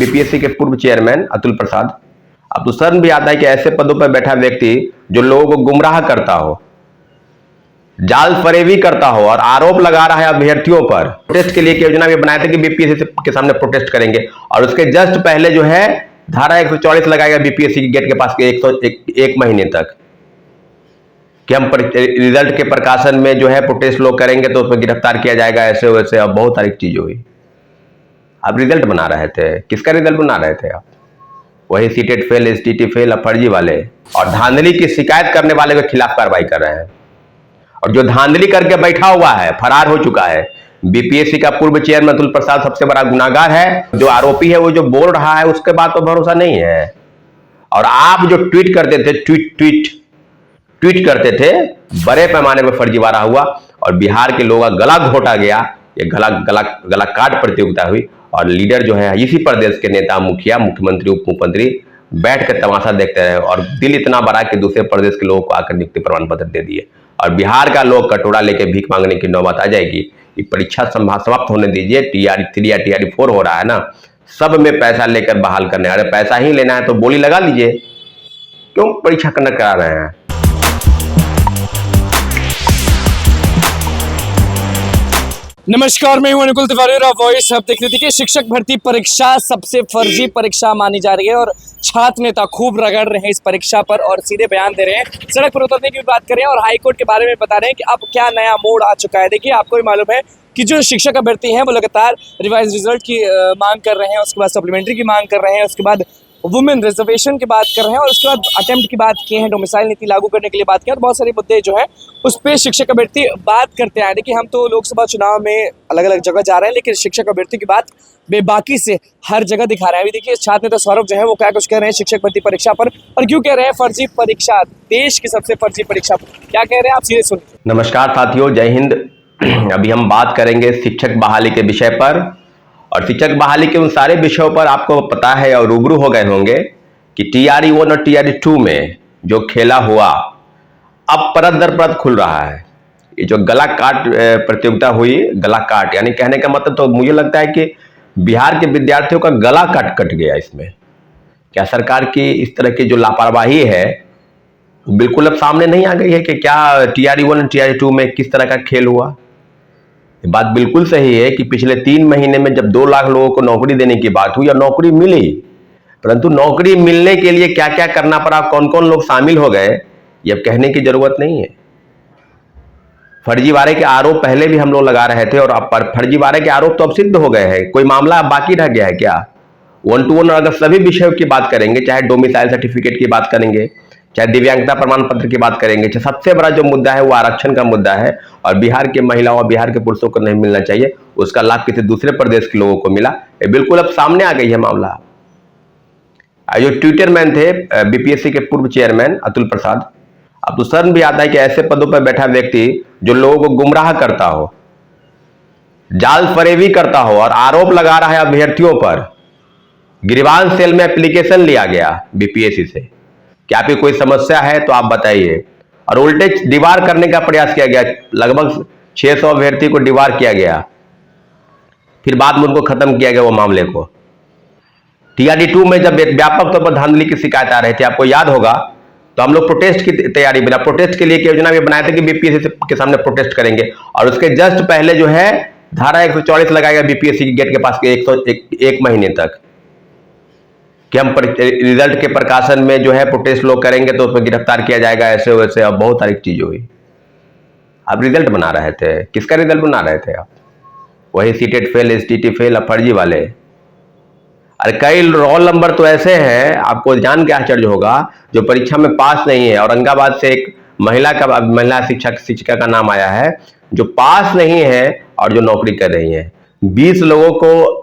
BPSC के पूर्व chairman Atul Prasad, अब तो शर्म भी आता है कि ऐसे पदों पर बैठा व्यक्ति जो लोगों को गुमराह करता हो, जाल फरेबी करता हो और आरोप लगा रहा है अभ्यर्थियों पर। प्रोटेस्ट के लिए एक योजना भी बनाए थे कि बीपीएससी के सामने प्रोटेस्ट करेंगे, और उसके जस्ट पहले जो है धारा 144 लगाएगा बीपीएससी के गेट के पास के 101 महीने तक कि हम रिजल्ट के प्रकाशन में जो है प्रोटेस्ट लोग करेंगे तो उसमें गिरफ्तार किया जाएगा, ऐसे वैसे। अब बहुत सारी चीजें हुई। आप रिजल्ट बना रहे थे, किसका रिजल्ट बना रहे थे आप? वही सीटेट फेल, एसटीटी फेल, फर्जी वाले और धांधली की शिकायत करने वाले के खिलाफ कार्रवाई कर रहे हैं। और जो धांधली करके बैठा हुआ है, फरार हो चुका है, बीपीएससी का पूर्व चेयरमैन अतुल प्रसाद सबसे बड़ा गुनाहगार है। जो आरोपी है वो जो बोल रहा है उसके बाद तो भरोसा नहीं है। और आप जो ट्वीट करते थे, ट्वीट करते थे, बड़े पैमाने पर फर्जीवाड़ा हुआ और बिहार के लोगों का गला घोटा गया। ये गला काट प्रतियोगिता हुई और लीडर जो है इसी प्रदेश के नेता, मुखिया, मुख्यमंत्री, उप मुख्यमंत्री बैठ कर तमाशा देखते रहे और दिल इतना बड़ा कि दूसरे प्रदेश के लोगों को आकर नियुक्ति प्रमाण पत्र दे दिए। और बिहार का लोग कटोरा लेके भीख मांगने की नौबत आ जाएगी। ये परीक्षा समाप्त होने दीजिए। टीआरई 3 या टीआरई 4 हो रहा है ना, सब में पैसा लेकर बहाल करने। अरे पैसा ही लेना है तो बोली लगा लीजिए, क्यों परीक्षा कंडक्ट करा रहे हैं? नमस्कार, मैं हूं अनुकुल तिवारी और वॉइस। अब देख रहे थे कि शिक्षक भर्ती परीक्षा सबसे फर्जी परीक्षा मानी जा रही है और छात्र नेता खूब रगड़ रहे हैं इस परीक्षा पर और सीधे बयान दे रहे हैं। सड़क पर उतरने की भी बात कर रहे हैं और हाईकोर्ट के बारे में बता रहे हैं कि अब क्या नया मोड़ आ चुका है। देखिए, आपको भी मालूम है कि जो शिक्षक अभ्यर्थी हैं वो लगातार रिवाइज रिजल्ट की मांग कर रहे हैं, उसके बाद सप्लीमेंट्री की मांग कर रहे हैं, उसके बाद वुमेन रिजर्वेशन की बात कर रहे हैं और उसके बाद अटेम्प्ट की बात की है, डोमिसाइल नीति लागू करने के लिए बात की और बहुत सारे मुद्दे जो है उस पर शिक्षक अभ्यर्थी बात करते हैं। देखिए, हम तो लोकसभा चुनाव में अलग अलग जगह जा रहे हैं, लेकिन शिक्षक अभ्यर्थी की बात बेबाकी से हर जगह दिखा रहे हैं। अभी देखिए, छात्र नेता सौरभ जो है वो क्या कुछ कह रहे हैं शिक्षक भर्ती परीक्षा पर और क्यों कह रहे हैं फर्जी परीक्षा, देश की सबसे फर्जी परीक्षा क्या कह रहे हैं, आप सीधे सुनिए। नमस्कार साथियों, जय हिंद। अभी हम बात करेंगे शिक्षक बहाली के विषय पर और शिक्षक बहाली के उन सारे विषयों पर आपको पता है और रूबरू हो गए होंगे कि टीआरई 1 और टीआरई 2 में जो खेला हुआ अब परत दर परत खुल रहा है। ये जो गला काट प्रतियोगिता हुई, गला काट यानी कहने का मतलब तो मुझे लगता है कि बिहार के विद्यार्थियों का गला कट गया इसमें। क्या सरकार की इस तरह की जो लापरवाही है बिल्कुल अब सामने नहीं आ गई है कि क्या टीआरई 1 और टीआरई 2 में किस तरह का खेल हुआ? ये बात बिल्कुल सही है कि पिछले 3 महीने में जब 2 लाख लोगों को नौकरी देने की बात हुई और नौकरी मिली, परंतु नौकरी मिलने के लिए क्या क्या करना पड़ा, कौन कौन लोग शामिल हो गए, ये अब कहने की जरूरत नहीं है। फर्जीवाड़े के आरोप पहले भी हम लोग लगा रहे थे और अब फर्जीवाड़े के आरोप तो अब सिद्ध हो गए हैं। कोई मामला अब बाकी रह गया है क्या? 1 to 1 अगर सभी विषयों की बात करेंगे, चाहे डोमिसाइल सर्टिफिकेट की बात करेंगे, चाहे दिव्यांगता प्रमाण पत्र की बात करेंगे, चाहे सबसे बड़ा जो मुद्दा है वो आरक्षण का मुद्दा है और बिहार के महिलाओं और बिहार के पुरुषों को नहीं मिलना चाहिए, उसका लाभ किसी दूसरे प्रदेश के लोगों को मिला। ये बिल्कुल अब सामने आ गई है मामला। जो ट्विटर मैन थे बीपीएससी के पूर्व चेयरमैन अतुल प्रसाद, अब तो शर्म भी आता है कि ऐसे पदों पर बैठा व्यक्ति जो लोगों को गुमराह करता हो, जाल फरेबी करता हो और आरोप लगा रहा है अभ्यर्थियों पर। गिरिबान सेल में एप्लीकेशन लिया गया बीपीएससी से कि आपकी कोई समस्या है तो आप बताइए, और उल्टे दीवार करने का प्रयास किया गया। लगभग 600 अभ्यर्थी को दीवार किया गया, फिर बाद में उनको खत्म किया गया वो मामले को। टीआरई 2 में जब व्यापक तौर पर धांधली की शिकायत आ रही थी, आपको याद होगा, तो हम लोग प्रोटेस्ट की तैयारी बना, प्रोटेस्ट के लिए एक योजना भी बनाए थे कि बीपीएससी के सामने प्रोटेस्ट करेंगे, और उसके जस्ट पहले जो है धारा 144 लगाएगा बीपीएससी के गेट के पास के 101 महीने तक कि हम रिजल्ट के प्रकाशन में जो है प्रोटेस्ट लोग करेंगे तो उसमें गिरफ्तार किया जाएगा, ऐसे वैसे। अब बहुत सारी चीजें हुई। आप रिजल्ट बना रहे थे, किसका रिजल्ट बना रहे थे आप? वही सीटेट फेल, एसटीटी फेल, फर्जी वाले। अरे कई रोल नंबर तो ऐसे हैं, आपको जान के आश्चर्य होगा, जो परीक्षा में पास नहीं है। औरंगाबाद से एक महिला शिक्षिका का नाम आया है जो पास नहीं है और जो नौकरी कर रही है। 20 लोगों को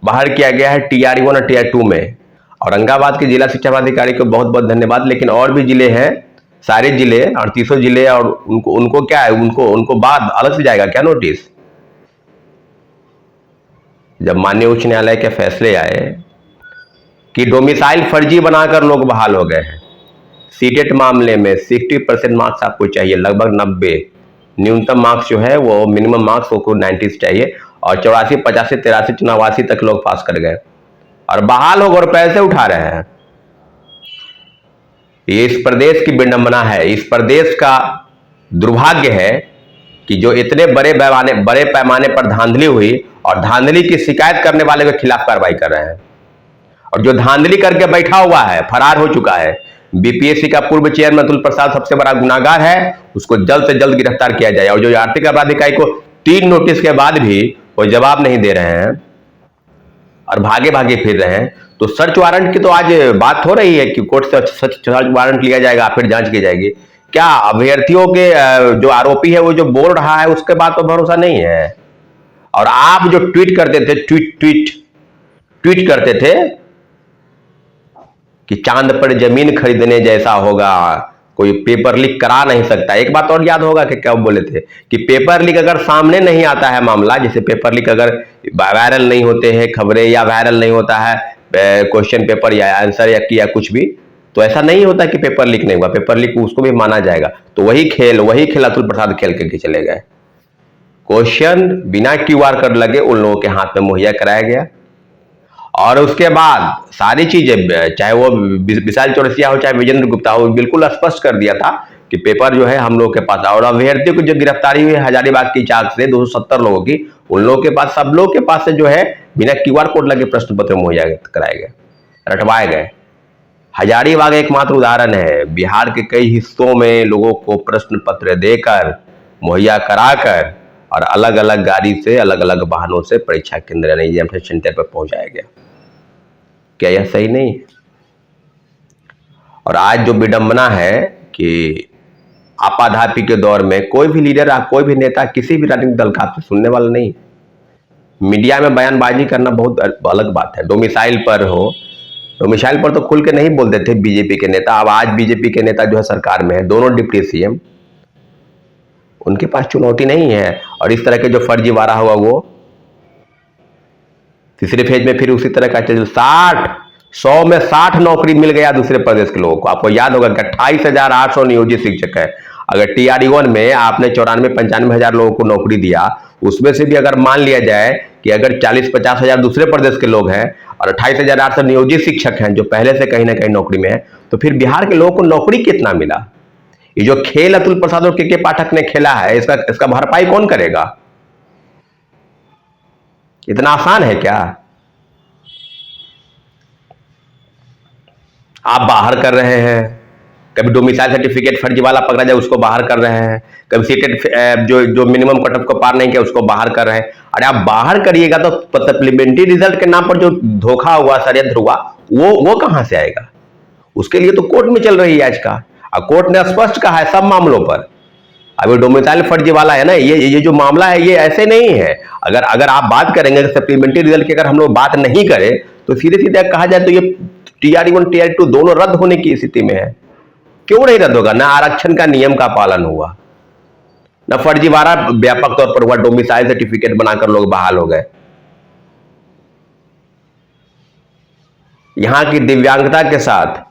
बाहर किया गया है टीआरई 1 और टीआरई 2 में। औरंगाबाद के जिला शिक्षा पदाधिकारी को बहुत बहुत धन्यवाद। लेकिन और भी जिले हैं, सारे जिले 38 जिले, और उनको क्या है, उनको बाद अलग से जाएगा क्या नोटिस? जब माननीय उच्च न्यायालय के फैसले आए कि डोमिसाइल फर्जी बनाकर लोग बहाल हो गए हैं, सीटेट मामले में 60% मार्क्स आपको चाहिए, लगभग 90। न्यूनतम मार्क्स जो है वो मिनिमम मार्क्स को 90 चाहिए और 84, 85, 83, 89 तक लोग पास कर गए। और बहाल हो गए और पैसे उठा रहे हैं। ये इस प्रदेश की विडंबना है, इस प्रदेश का दुर्भाग्य है कि जो इतने बड़े पैमाने पर धांधली हुई और धांधली की शिकायत करने वाले के खिलाफ कार्रवाई कर रहे हैं, और जो धांधली करके बैठा हुआ है, फरार हो चुका है, बीपीएससी का पूर्व चेयरमैन अतुल प्रसाद सबसे बड़ा गुनाहगार है, उसको जल्द से जल्द गिरफ्तार किया जाए। और जो आर्थिक अपराध इकाई को 3 नोटिस के बाद भी वो जवाब नहीं दे रहे हैं और भागे भागे फिर रहे हैं, तो सर्च वारंट की तो आज बात हो रही है कि कोर्ट से सर्च वारंट लिया जाएगा, फिर जांच की जाएगी। क्या अभ्यर्थियों के जो आरोपी है वो जो बोल रहा है उसके बाद तो भरोसा नहीं है। और आप जो ट्वीट करते थे, ट्वीट करते थे कि चांद पर जमीन खरीदने जैसा होगा, कोई पेपर लीक करा नहीं सकता। एक बात और याद होगा कि क्या बोले थे कि पेपर लीक अगर सामने नहीं आता है मामला, जैसे पेपर लीक अगर वायरल नहीं होते हैं खबरें या वायरल नहीं होता है क्वेश्चन पेपर या आंसर या कुछ भी, तो ऐसा नहीं होता कि पेपर लीक नहीं हुआ, पेपर लीक उसको भी माना जाएगा। तो वही खेल अतुल प्रसाद खेल के चले गए। क्वेश्चन बिना QR कोड लगे उन लोगों के हाथ में मुहैया कराया गया, और उसके बाद सारी चीजें, चाहे वो विशाल चौरसिया हो चाहे विजेंद्र गुप्ता हो, बिल्कुल स्पष्ट कर दिया था कि पेपर जो है हम लोग के पास। और अभ्यर्थियों की जो गिरफ्तारी हुई हजारीबाग की चाक से 270 लोगों की, उन लोगों के पास, सब लोग के पास से जो है बिना QR कोड लगे प्रश्न पत्र मुहैया कराए गए, रटवाए गए। हजारीबाग एकमात्र उदाहरण है, बिहार के कई हिस्सों में लोगों को प्रश्न पत्र देकर, मुहैया कराकर और अलग अलग गाड़ी से, अलग अलग वाहनों से परीक्षा केंद्र यानी एग्जामिनेशन सेंटर पर पहुंचाया गया। क्या यह सही नहीं है? और आज जो विडंबना है कि आपाधापी के दौर में कोई भी लीडर, कोई भी नेता, किसी भी राजनीतिक दल का आपसे सुनने वाला नहीं। मीडिया में बयानबाजी करना बहुत अलग बात है। डोमिसाइल पर तो खुल के नहीं बोलते थे बीजेपी के नेता। अब आज बीजेपी के नेता जो है सरकार में है, दोनों डिप्टी सीएम, उनके पास चुनौती नहीं है। और इस तरह के जो फर्जीवाड़ा हुआ वो तीसरे फेज में फिर उसी तरह का 100 में 60 नौकरी मिल गया दूसरे प्रदेश के लोगों को। आपको याद होगा कि 28,800 नियोजित शिक्षक है। अगर TRE-1 में आपने 94-95 हजार लोगों को नौकरी दिया, उसमें से भी अगर मान लिया जाए कि अगर 40-50 हजार दूसरे प्रदेश के लोग हैं और 28,800 नियोजित शिक्षक हैं जो पहले से कहीं ना कहीं नौकरी में है, तो फिर बिहार के लोगों को नौकरी कितना मिला? ये जो खेल अतुल प्रसाद और के पाठक ने खेला है, इसका भरपाई कौन करेगा? इतना आसान है क्या? आप बाहर कर रहे हैं, कभी डोमिसाइल सर्टिफिकेट फर्जी वाला पकड़ा जाए उसको बाहर कर रहे हैं, कभी सीटेड जो मिनिमम कट ऑफ को पार नहीं किया उसको बाहर कर रहे हैं। अरे आप बाहर करिएगा तो सप्लीमेंट्री रिजल्ट के नाम पर जो धोखा हुआ, षड्यंत्र हुआ, वो कहां से आएगा? उसके लिए तो कोर्ट में चल रही है आज का, और कोर्ट ने स्पष्ट कहा है सब मामलों पर। अभी डोमिसाइल फर्जी वाला है ना, ये जो मामला है ये ऐसे नहीं है। अगर आप बात करेंगे सप्लीमेंट्री रिजल्ट की, अगर हम लोग बात नहीं करें तो सीधे सीधे कहा जाए तो ये TRE-1 TRE-2 दोनों रद्द होने की स्थिति में है। क्यों नहीं रद्द होगा? ना आरक्षण का नियम का पालन हुआ, ना फर्जीवाड़ा व्यापक तौर पर हुआ, डोमिसाइल सर्टिफिकेट बनाकर लोग बहाल हो गए। यहां की दिव्यांगता के साथ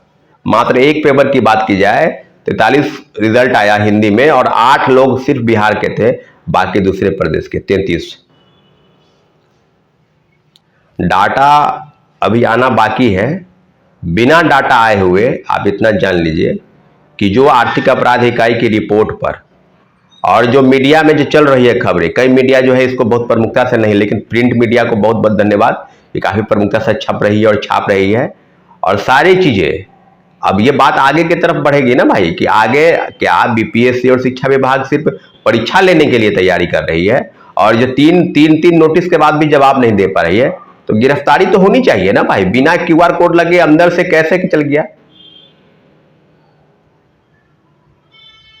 मात्र एक पेपर की बात की जाए, 43 रिजल्ट आया हिंदी में और 8 लोग सिर्फ बिहार के थे, बाकी दूसरे प्रदेश के 33। डाटा अभी आना बाकी है। बिना डाटा आए हुए आप इतना जान लीजिए कि जो आर्थिक अपराध इकाई की रिपोर्ट पर और जो मीडिया में जो चल रही है खबरें, कई मीडिया जो है इसको बहुत प्रमुखता से नहीं, लेकिन प्रिंट मीडिया को बहुत बहुत धन्यवाद, ये काफी प्रमुखता से छप रही है और छाप रही है। और सारी चीजें अब ये बात आगे की तरफ बढ़ेगी ना भाई, कि आगे क्या बीपीएससी और शिक्षा विभाग सिर्फ परीक्षा लेने के लिए तैयारी कर रही है और जो तीन नोटिस के बाद भी जवाब नहीं दे पा रही है, तो गिरफ्तारी तो होनी चाहिए ना भाई। बिना QR कोड लगे अंदर से कैसे चल गया?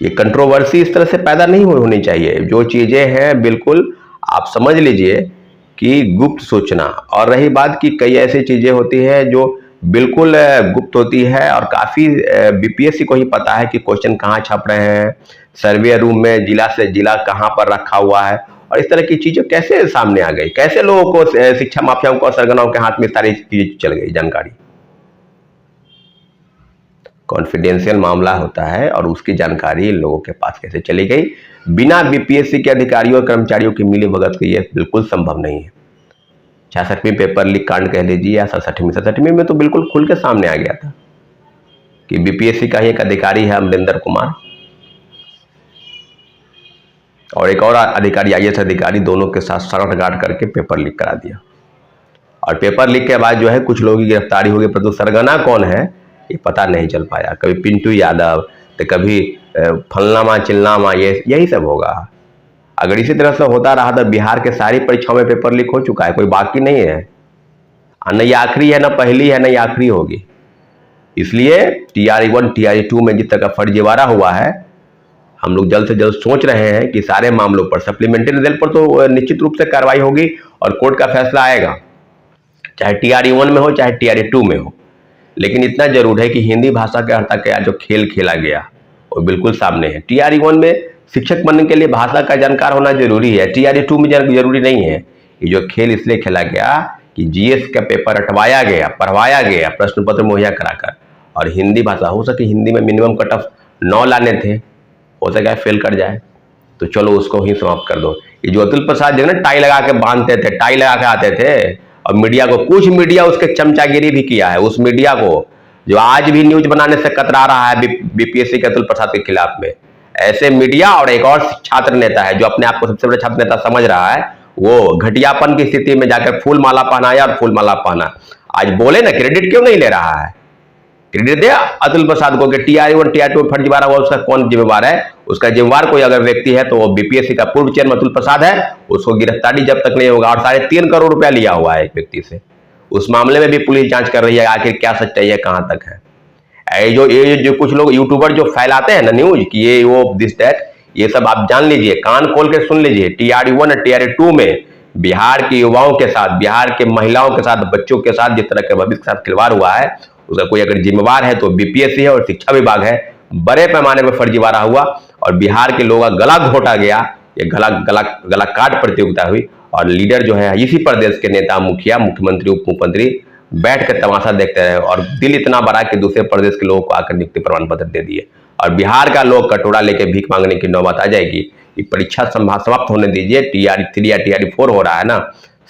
ये कंट्रोवर्सी इस तरह से पैदा नहीं होनी चाहिए। जो चीजें हैं बिल्कुल आप समझ लीजिए कि गुप्त सूचना, और रही बात की कई ऐसी चीजें होती है जो बिल्कुल गुप्त होती है और काफी बीपीएससी को ही पता है कि क्वेश्चन कहाँ छप रहे हैं, सर्वे रूम में जिला से जिला कहाँ पर रखा हुआ है, और इस तरह की चीजें कैसे सामने आ गई, कैसे लोगों को, शिक्षा माफियाओं को, सरगनाओं के हाथ में सारी चीज चल गई जानकारी। कॉन्फिडेंशियल मामला होता है और उसकी जानकारी लोगों के पास कैसे चली गई बिना बीपीएससी के अधिकारियों और कर्मचारियों की मिली भगत के, ये बिल्कुल संभव नहीं है। 66वीं पेपर लीक कांड कह लीजिए या 67वीं में तो बिल्कुल खुल के सामने आ गया था कि बीपीएससी का ही एक अधिकारी है अमरिंदर कुमार और एक और अधिकारी आईएएस अधिकारी, दोनों के साथ साठगांठ करके पेपर लीक करा दिया। और पेपर लीक के बाद जो है कुछ लोगों की गिरफ्तारी हो गई, परंतु सरगना कौन है ये पता नहीं चल पाया। कभी पिंटू यादव तो कभी फलनामा चिलनामा, ये यही सब होगा। अगर इसी तरह से होता रहा तो बिहार के सारी परीक्षाओं में पेपर लीक हो चुका है, कोई बाकी नहीं है। न ये आखिरी है, न पहली है, न ये आखिरी होगी। इसलिए TRE1 TRE2 में जिस तरह का फर्जीवाड़ा हुआ है, हम लोग जल्द से जल्द सोच रहे हैं कि सारे मामलों पर सप्लीमेंट्री रिजल्ट पर तो निश्चित रूप से कार्रवाई होगी और कोर्ट का फैसला आएगा, चाहे TRE1 में हो चाहे TRE2 में हो। लेकिन इतना जरूर है कि हिंदी भाषा के अर्थ का जो खेल खेला गया वो बिल्कुल सामने है। TRE1 में शिक्षक बनने के लिए भाषा का जानकार होना जरूरी है, TRE2 में जरूरी नहीं है। ये जो खेल इसलिए खेला गया कि GS का पेपर हटवाया गया, पढ़वाया गया प्रश्न पत्र मुहैया कराकर, और हिंदी भाषा हो सके हिंदी में मिनिमम कट ऑफ 9 लाने थे, हो सके फेल कर जाए तो चलो उसको ही समाप्त कर दो। ये जो अतुल प्रसाद जो ना टाई लगा के बांधते थे, टाई लगा के आते थे, और मीडिया को, कुछ मीडिया उसके चमचागिरी भी किया है। उस मीडिया को जो आज भी न्यूज बनाने से कतरा रहा है बीपीएससी के अतुल प्रसाद के खिलाफ में, ऐसे मीडिया और एक और छात्र नेता है जो अपने आप को सबसे बड़ा छात्र नेता समझ रहा है, वो घटियापन की स्थिति में जाकर फूल माला पहनाया और फूल माला पहना। आज बोले ना, क्रेडिट क्यों नहीं ले रहा है? क्रेडिट दे अतुल प्रसाद को कि TRE1 TRE2 में फर्जीवाड़ा हुआ, उसका कौन जिम्मेवार है? उसका जिम्मेवार कोई अगर व्यक्ति है तो वो बीपीएससी का पूर्व चेयरमैन अतुल प्रसाद है। उसको गिरफ्तारी जब तक नहीं होगा, और 3.5 करोड़ रुपया लिया हुआ है एक व्यक्ति से, उस मामले में भी पुलिस जांच कर रही है आखिर क्या सच्चाई है, कहां तक है। ये जो कुछ लोग यूट्यूबर जो फैलाते हैं ना न्यूज कि ये वो दिस दैट, ये सब आप जान लीजिए, कान खोल के सुन लीजिए। TRE1 और TRE2 में बिहार के युवाओं के साथ, बिहार के महिलाओं के साथ, बच्चों के साथ जिस तरह के भविष्य के साथ खिलवाड़ हुआ है, उसका कोई अगर जिम्मेवार है तो बीपीएससी है और शिक्षा विभाग है। बड़े पैमाने पर फर्जीवाड़ा हुआ और बिहार के लोगों का गला घोटा गया, ये गला काट प्रतियोगिता हुई, और लीडर जो है इसी प्रदेश के नेता, मुखिया, मुख्यमंत्री, उप मुख्यमंत्री बैठ कर तमाशा देखते रहे, और दिल इतना बड़ा कि दूसरे प्रदेश के लोगों को आकर नियुक्ति प्रमाण पत्र दे दिए। और बिहार का लोग कटोरा लेके भीख मांगने की नौबत आ जाएगी। कि परीक्षा समाप्त होने दीजिए, TRE3 या TRE4 हो रहा है ना,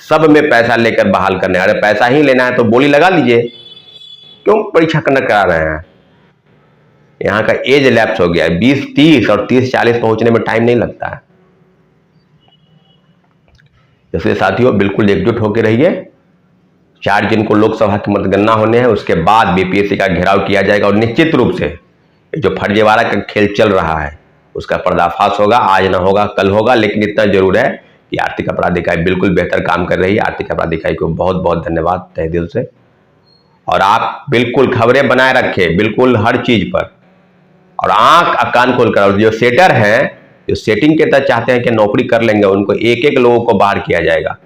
सब में पैसा लेकर बहाल करने। अरे पैसा ही लेना है तो बोली लगा लीजिए, क्यों परीक्षा करा रहे हैं? यहाँ का एज लैप्स हो गया है, 20-30 और 30-40 पहुंचने में टाइम नहीं लगता है। इसलिए साथियों बिल्कुल एकजुट होकर रहिए। 4 जून को लोकसभा की मतगणना होने हैं, उसके बाद बीपीएससी का घेराव किया जाएगा और निश्चित रूप से जो फर्जीवाड़ा का खेल चल रहा है उसका पर्दाफाश होगा। आज ना होगा कल होगा, लेकिन इतना जरूर है कि आर्थिक अपराध इकाई बिल्कुल बेहतर काम कर रही है। आर्थिक अपराध इकाई को बहुत बहुत धन्यवाद तहे दिल से। और आप बिल्कुल खबरें बनाए रखें, बिल्कुल हर चीज पर, और आंख कान खोल कर। और जो सेटर हैं, जो सेटिंग के तहत चाहते हैं कि नौकरी कर लेंगे, उनको एक एक लोगों को बाहर किया जाएगा,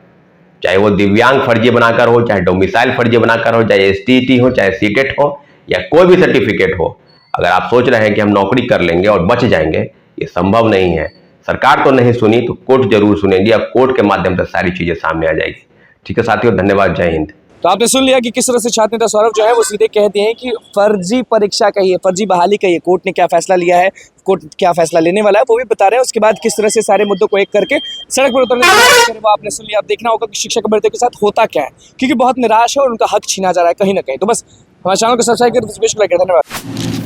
चाहे वो दिव्यांग फर्जी बनाकर हो, चाहे डोमिसाइल फर्जी बनाकर हो, चाहे STET हो, चाहे सीटेट हो, या कोई भी सर्टिफिकेट हो। अगर आप सोच रहे हैं कि हम नौकरी कर लेंगे और बच जाएंगे, ये संभव नहीं है। सरकार तो नहीं सुनी तो कोर्ट जरूर सुनेगी, और कोर्ट के माध्यम से सारी चीजें सामने आ जाएगी। ठीक है साथियों, धन्यवाद, जय हिंद। तो आपने सुन लिया कि किस तरह से छात्र नेता सौरभ जो है वो सीधे कहते हैं कि फर्जी परीक्षा का ही है, फर्जी बहाली का ही है। कोर्ट ने क्या फैसला लिया है, कोर्ट क्या फैसला लेने वाला है, वो भी बता रहे हैं। उसके बाद किस तरह से सारे मुद्दों को एक करके सड़क पर उतरने की कोशिश करें, वो आपने सुन लिया। आप देखना होगा कि शिक्षक भर्तियों के साथ होता क्या है, क्योंकि बहुत निराश है और उनका हक छीना जा रहा है कहीं ना कहीं। तो बस हमारे चैनल को सब्सक्राइब करें, धन्यवाद।